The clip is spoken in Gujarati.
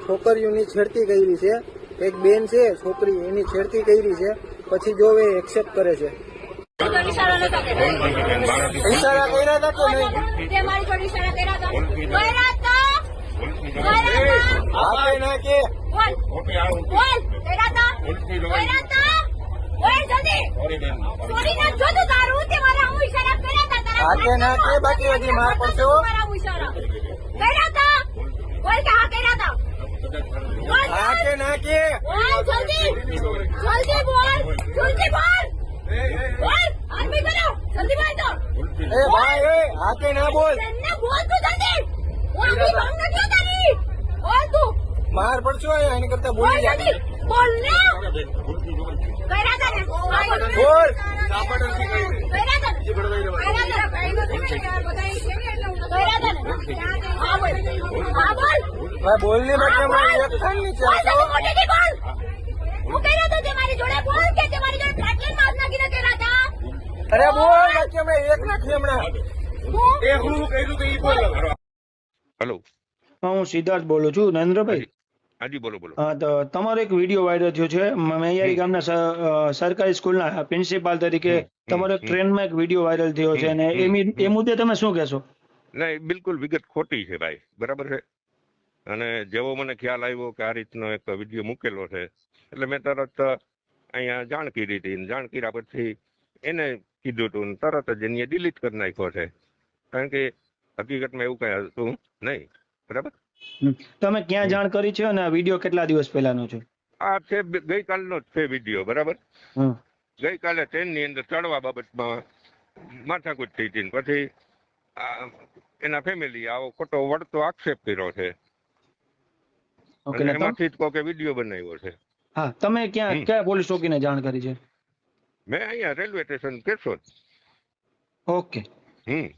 છોકરીઓની છેડતી કરી છે, એક બેન છે છોકરી એની છેડતી કરી છે, પછી જો એ એક્સેપ્ટ કરે છે. ઈશારા નતા કર્યા. ઈશારા કર્યા હતા કે નહીં? તે મારી જોડે ઈશારા કર્યા હતા. કર્યા હતા. આપે ના કે બોલ. બોલ. કર્યા હતા. કર્યા હતા. બોલ જલ્દી. સોરી ના જો તું તારું તે મારા હું ઈશારા કર્યા હતા તારા. આપે ના કે બાકી હજી માર પડશે હો. મારા હું ઈશારા કર્યા હતા. બોલ કે હા કર્યા હતા. બોલ. આપે ના કે બોલ જલ્દી. જલ્દી બોલ. જલ્દી બોલ. બોલ. આર્મી કરો. જલ્દી બોલ તો. એ ભાઈ એ આપે ના બોલ. ને બોલ તું જલ્દી. હું આની ભાંગ નથી તારી. બોલ તું. માર પડશો એની કરતા બોલ બોલી જા. જલ્દી. બોલ ને. કર્યા હતા ને. બોલ. કર્યા હતા ને. કર્યા હતા ને. હા બોલ. હા બોલ. ભાઈ બોલ ને બાકી અમારે એક ખાન ની બોલ છે. જલ્દી મોટેથી બોલ. હું કર્યા હતા તે મારી જોડે બોલ કે તે મારી જોડે ફાટલેન માર નાખીને કર્યા હતા. અરે બોલ બાકી અમે એક નથી હમણાં. હેલો. હું સિદ્ધાર્થ બોલું છું. નરેન્દ્રભાઈ, હાજી બોલો બોલો. હા, તો તમારો એક વિડીયો વાયરલ થયો છે. મૈયારી ગામના સરકારી સ્કૂલના પ્રિન્સિપાલ તરીકે તમારો એક ટ્રેનમાં એક વિડીયો વાયરલ થયો છે અને એ મુદ્દે તમે શું કહેશો? નહીં, બિલકુલ વિગત ખોટી છે ભાઈ, બરાબર છે. અને જેવો મને ખ્યાલ આવ્યો કે આ રીતનો એક વિડીયો મૂકેલો છે એટલે મેં તરત અહીંયા જાણ કરી હતી. જાણ કર્યા પછી એને કીધું હતું ને તરત જ એને ડિલીટ કરી નાખ્યો છે, કારણ કે હકીકતમાં એવું કઈ હતું નહીં. બરાબર. તમે ક્યાં જાણ કરી છે અને આ વિડીયો કેટલા દિવસ પહેલાનો છે? આ છે ગઈકાલનો જ છે વિડીયો. બરાબર. ગઈકાલે ટ્રેનની અંદર ચડવા બાબતમાં માથાકૂટ થઈ હતી. પછી એના ફેમિલી આવો ખોટો વળતો આક્ષેપ કર્યો છે. એમાંથી જ કોકે વિડીયો બનાવ્યો છે. હા, તમે કયા પોલીસ ચોકીને જાણ કરી છે? મેં અહીંયા રેલવે સ્ટેશન કેશોદ. ઓકે. હમ.